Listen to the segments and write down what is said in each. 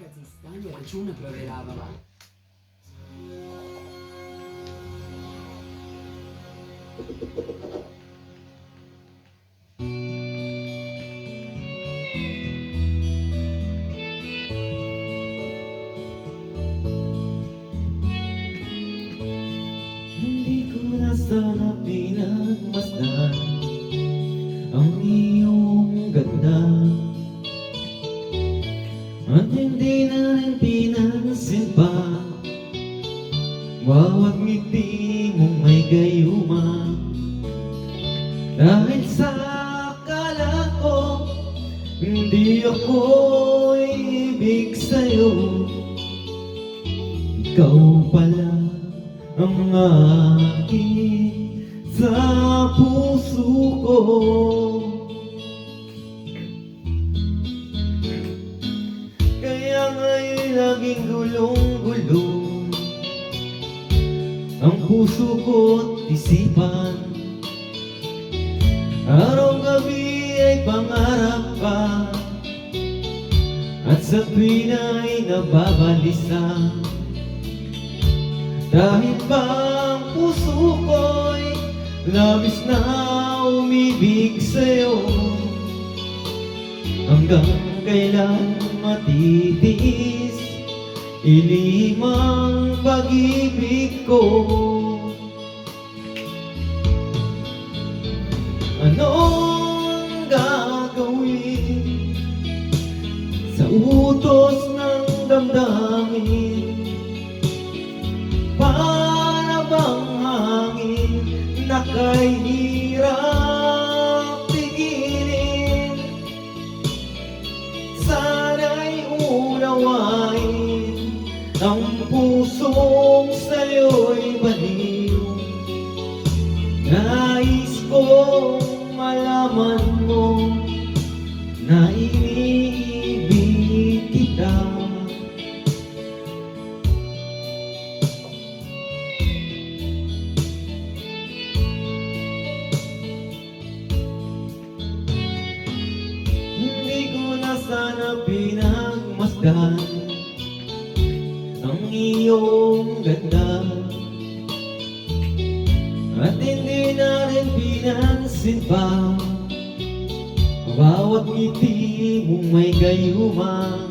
Kad si stanje računa provjeravala. Hindi ko na sana pinagmasdan ang iyong ganda, at hindi na rin pinansin pa bawat ngiti mong may gayuma. Dahil sa akala ko hindi ako ibig sa'yo, ikaw pala ang aking sa puso ko. Kaya ngayon laging gulong-gulong ang puso ko't isipan. Araw-gabi ay pangarap pa, at sa tuwin ay nababalisa. Dahil ba ang puso ko'y labis na umibig sa'yo, hanggang kailan matitiis ilihim ang pag-ibig ko. Anong gagawin sa utos ng damdamin? Para bang hangin na kahirap tigilin? Sana'y unawain ang pusong sa'yo'y baliw. Nais kong malaman mo na iniibig kita. Hindi ko na sana pinagmasdan ang iyong ganda, at hindi na rin pinansin pa bawat ngiti mong may gayuma.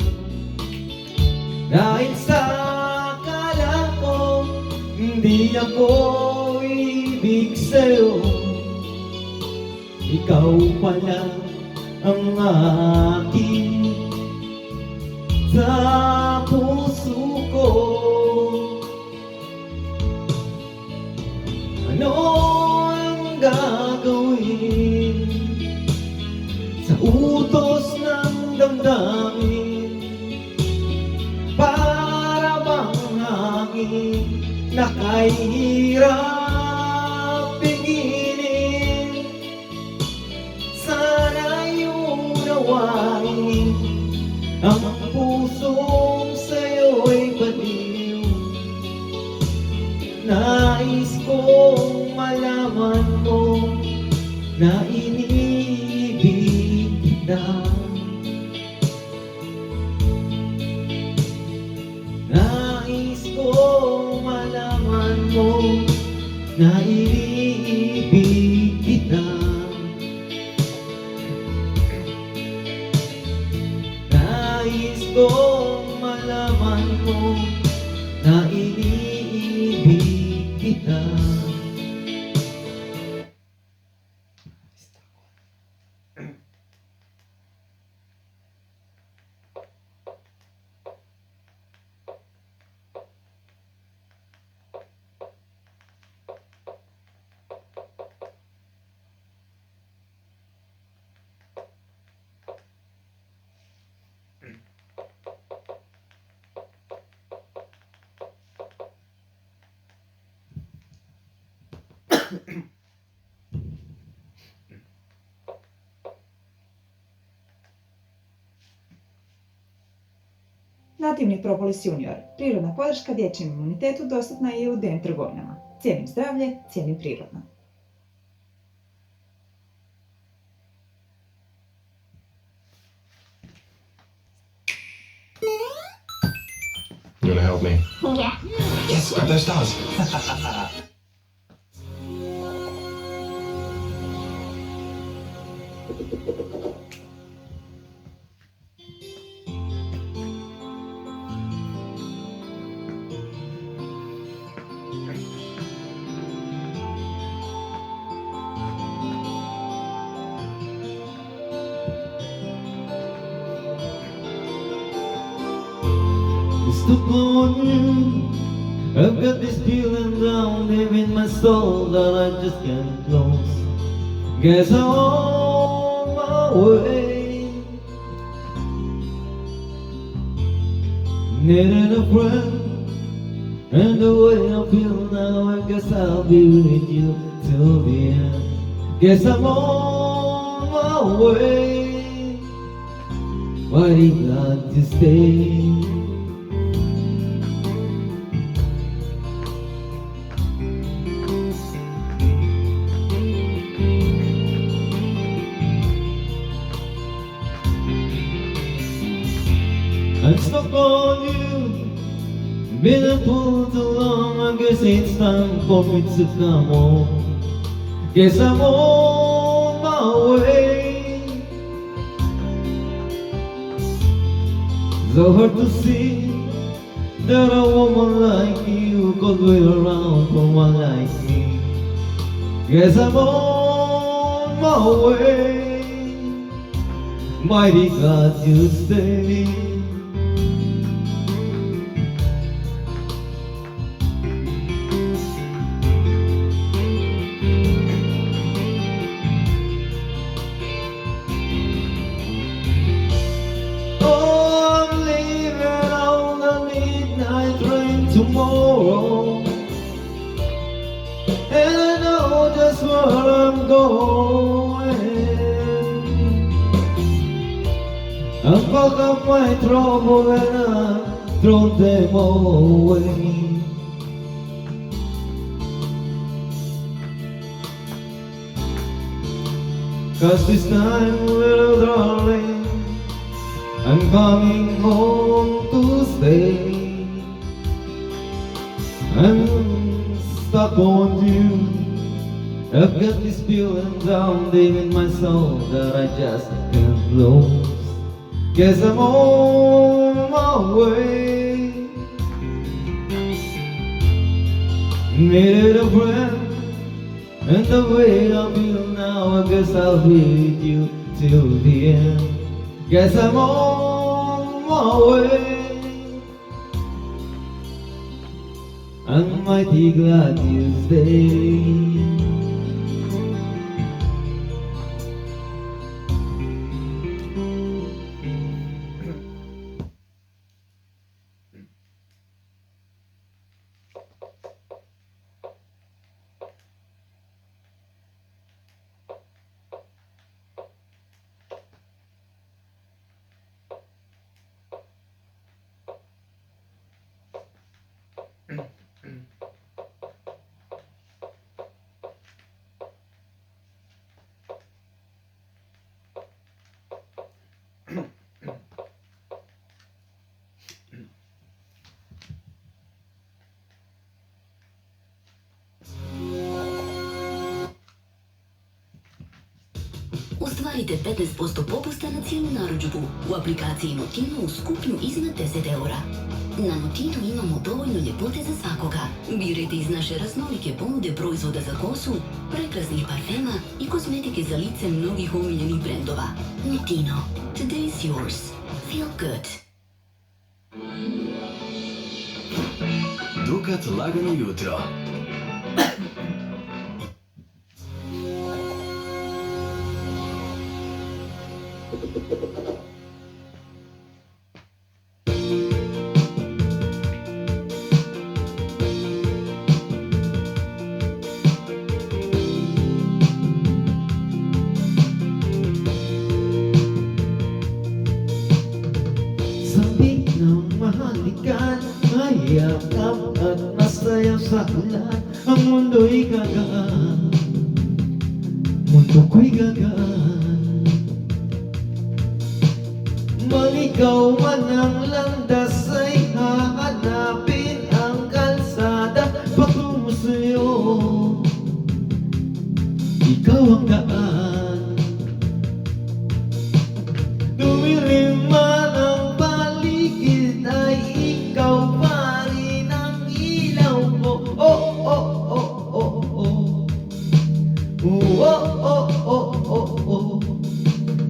Dahil sa akala ko hindi ako ibig sa'yo, ikaw pala ang aking sa puso ko. Ano ang gagawin sa utos ng damdamin? Para bang hangin na kahirap pigilin? Sana'y unawain ang pusong sa'yo'y baliw. Nais kong malaman mo na iniibig kita. Nais kong malaman mo na iniibig kita. Nais kong malaman mo na iniibig kita. Nativni Propolis Junior. Prirodna podrška dječjem imunitetu dostupna je i u DN trgovinama. Cijenim zdravlje, cijenim prirodno. You wanna help me? Yeah. Yes, grab those stars. Gusto ko I've got this feeling down deep in my soul that I just can't close. Guess I'm on my way. Needed a friend, and the way I feel now, I guess I'll be with you till the end. Guess I'm on my way. Mighty glad to stay. I'm stuck on you. Been a fool too long. I guess it's time for me to come home. Guess I'm on my way. So hard to see that a woman like you could wait around for one like me. Guess I'm on my way. Mighty glad you stay. Tomorrow, and I know just where I'm going. I've packed up my trouble and I've thrown them away. Cause this time, little darling, I'm coming home to stay. I'm stuck on you. I've got this feeling down deep in my soul that I just can't lose. Guess I'm on my way. Needed a friend, and the way I feel now, I guess I'll be with you till the end. Guess I'm on my way. I'm mighty glad you stay. Ostvarite 15% popusta na cijelu narudžbu u aplikaciji Notino u skupnju iznad 10 eura. Na Notinu imamo dovoljno ljepote za svakoga. Birajte iz naše raznolike ponude proizvoda za kosu, prekrasnih parfema i kozmetike za lice mnogih omiljenih brendova. Notino. Today is yours. Feel good. Dukat lagano jutro. Sabi ng mahalikan, mayakap at masaya sa ulan. Ang mundo'y gagaan, mundo ko'y gagaan. Maligaw man ang landas ay hahanap.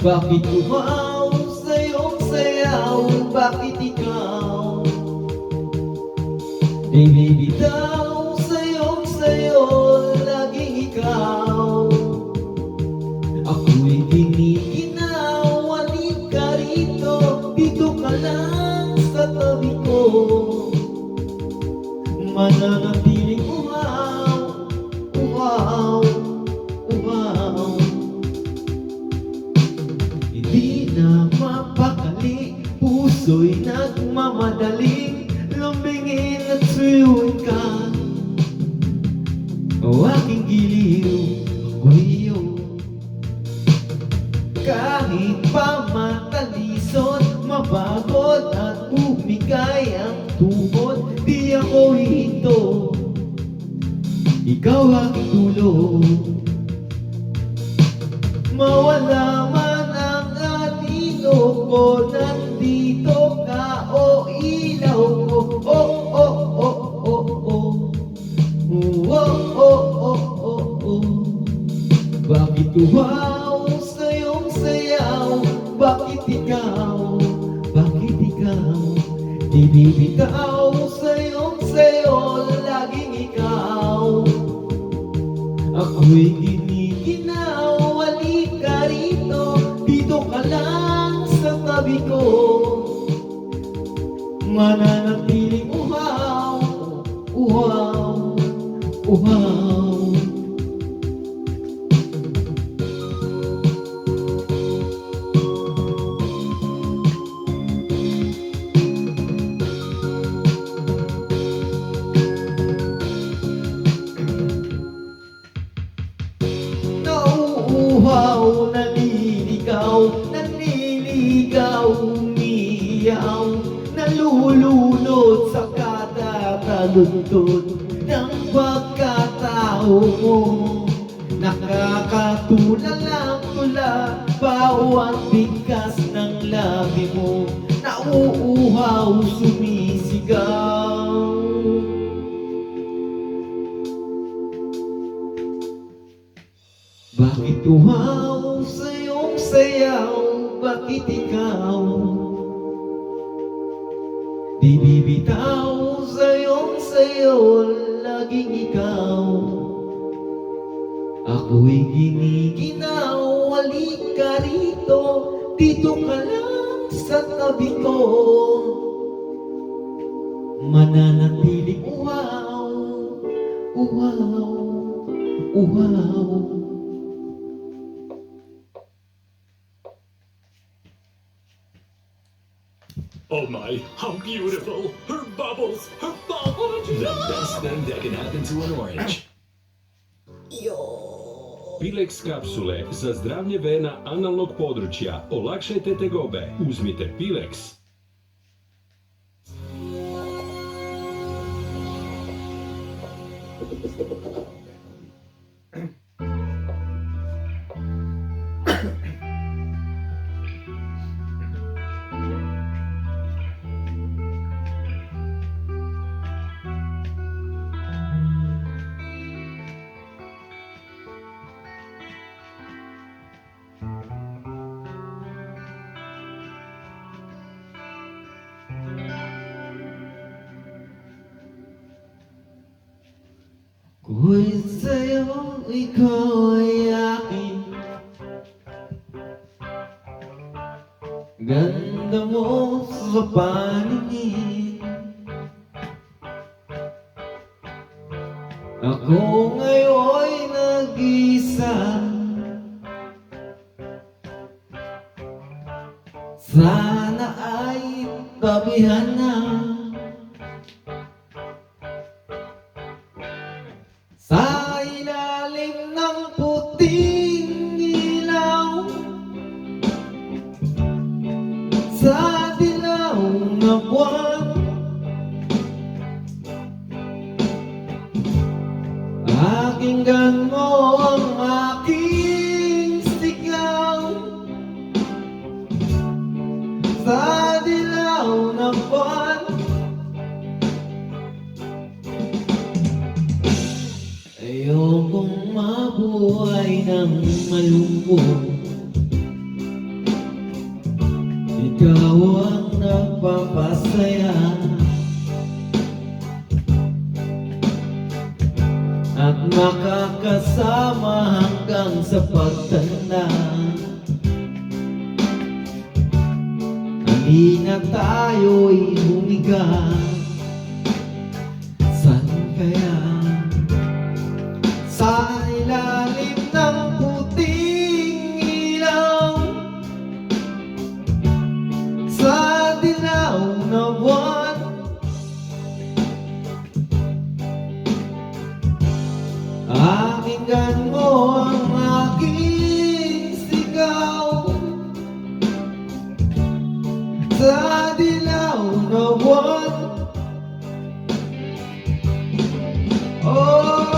Bakit uhaw sa iyong sayaw? Bakit ikaw di bibitaw sa iyong sayo? Laging ikaw. Ako'y giniginaw, halika ka rito. Dito ka lang sa tabi ko. Mananatiling uhaw, uhaw, uhaw. Hindi na mapakali, puso'y nagmamadaling lumbingin at suyuin ka. O aking giliw, ako'y iyo. Kahit pa matalisod, mapagod at bumigay ang tuhod, di ako hihinto, ikaw aking dulo. Mawala man ang anino ko, nandito ka o ilaw ko. Oh, oh, oh, oh, oh. Oh, oh, oh, oh, oh. Bakit uhaw sa iyong sayaw? Bakit ikaw? Bakit ikaw? Di bibitaw sa iyong sayo, laging ikaw. Ako'y giniginaw, halika rito. Dito ka lang sa tabi ko. Mananatiling uhaw, uhaw, uhaw. Nauuhaw, naliligaw, nanliligaw, umiiyaw, nalulunod sa katataludtod ng pagkatao mo. Nakakatulalang tula, bawat bigkas ng labi mo. Nauuhaw, sumisigaw. Bakit uhaw sa iyong sayaw? Bakit ikaw di bibitaw sa iyong sayo? Laging ikaw. Ako'y giniginaw, halika rito. Dito ka lang sa tabi ko. Mananatiling uhaw, uhaw, uhaw. Oh my, how beautiful! Her bubbles! Her bubbles! The best thing that can happen to an orange. Pilex kapsule za zdravlje vena analnog područja. Olakšajte tegobe. Uzmite Pilex. Ako'y sa'yo, ikaw ay akin. Ganda mo sa paningin. Ako ngayon'y nag-isa. Sana ay tabihan na. Sa ilalim ng puting ilaw, sa dilaw na buwan, pakinggan mo ang aking sigaw. Sa dilaw na buwan, ayokong mabuhay ng malungkot. magpapasaya at makakasama hanggang sa pagtanda. Halina tayo'y humiga. San kaya sa ilalim ng puting ilaw, sa dilaw na buwan, pakinggan mo ang aking sigaw. Sa dilaw na buwan, oh,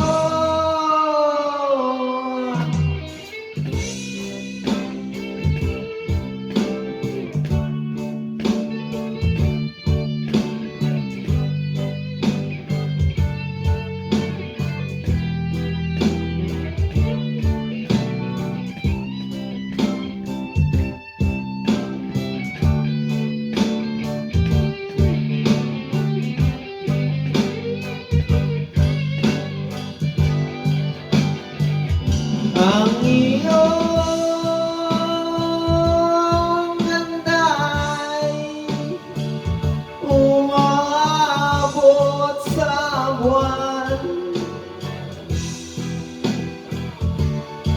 ang iyong ganda'y umabot sa buwan.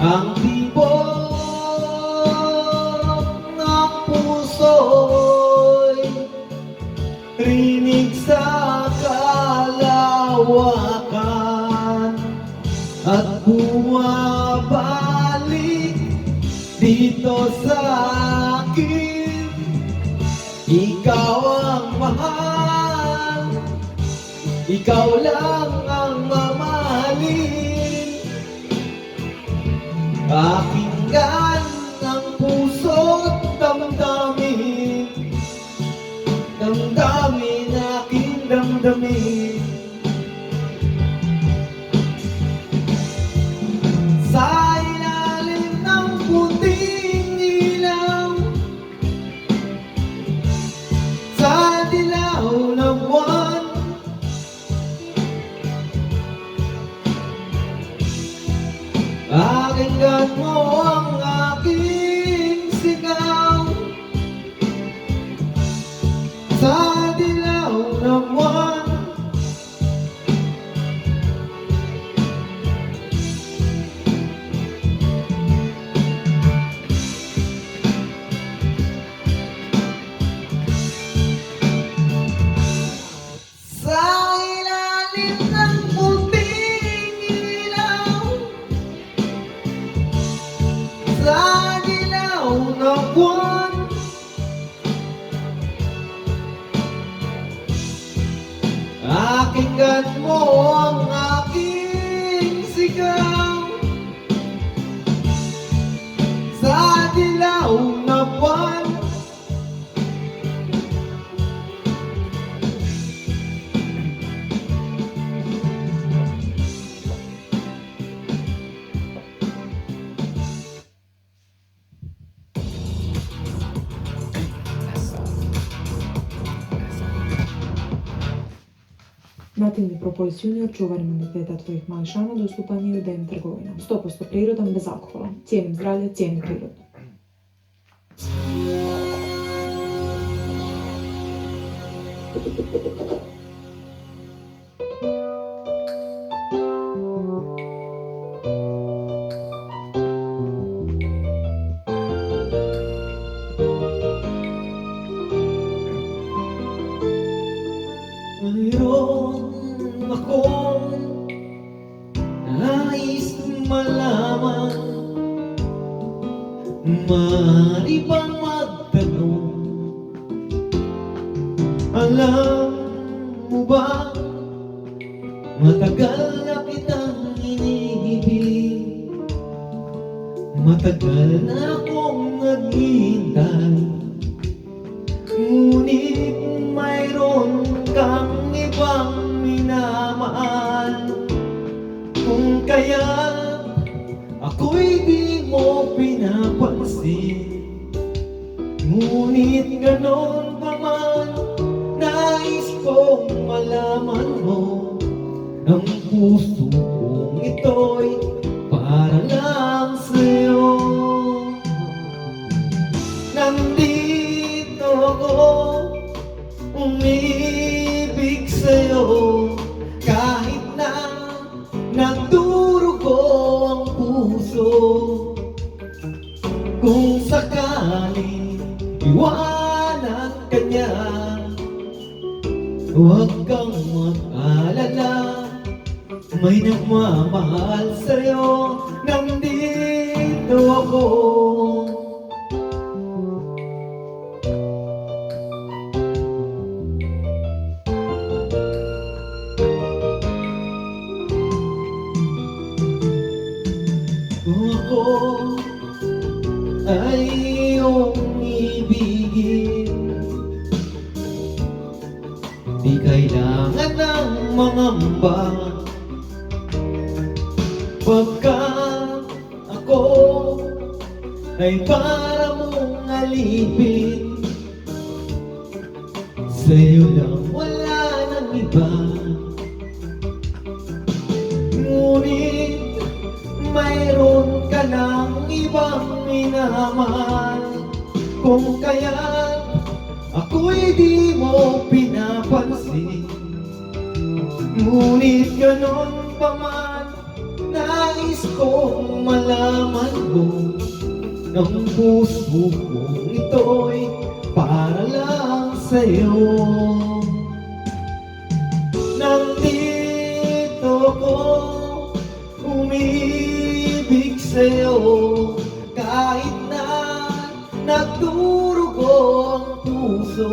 Ang tibok ng puso'y rinig sa kalawakan at bumabalik dito sa akin. Ikaw ang mahal, ikaw lang ang mamahalin. Pakinggan ang puso't damdamin, damdamin aking damdamin. Sa ilalim ng puting ilaw, sa dilaw na buwan, pakinggan mo ang aking sigaw. Sa dilaw na buwan, sa ilalim ng puting ilaw, sa dilaw na buwan, pakinggan mo ang aking sigaw. Sa dilaw na buwan, Nativni propolis Junior, čuvar imuniteta tvojih mališana, dostupan je u DM trgovinama. 100% prirodan, bez alkohola. Cijenim zdravlje, cijenim prirodu. mayroon akong nais malaman. Maaari bang magtanong? Alam mo ba, matagal na kitang iniibig, matagal na akong naghihintay, ngunit mayroon kang ibang minamahal. Kung kaya ako'y di mo pinapansin, ngunit ganon pa man kong malaman mo ang puso kong ito'y para lang sa'yo. Nandito ako, umibig sa'yo, kahit na nagdurugo ang puso. Kung sakaling iwanan ka niya, huwag kang mag-alala, may nagmamahal sa'yo. Nandito ako. Kung ako ay iyong ibigin, di kailangan ng mangamba, pagkat ako ay para mong alipin. Sa'yo lang, wala nang iba. Ngunit mayroon ka ng ibang minamahal, kung kaya't ako'y di mo pinapansin. Ngunit ganon pa man, nais kong malaman mo, ang puso kong ito'y para lang sa'yo. Nandito ko, umibig sa'yo, kahit na nagdurugo ang puso.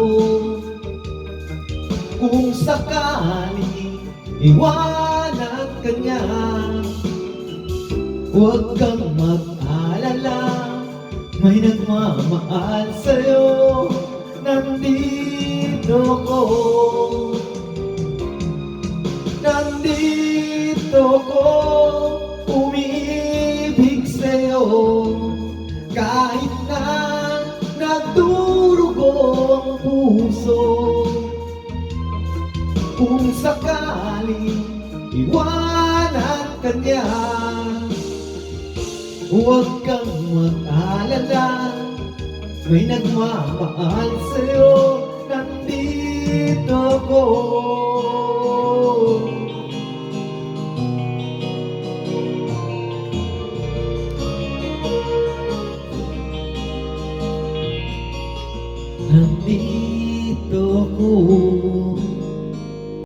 Kung sakali iwanan ka niya, huwag kang mag-alala, may nagmamahal sa'yo. Nandito ko, nandito ko, umibig sa'yo, kahit na nagdurugo ang puso. Kung sakali iwanan ka niya, huwag kang mag-alala, may nagmamahal sa'yo. Nandito ko. Nandito ko.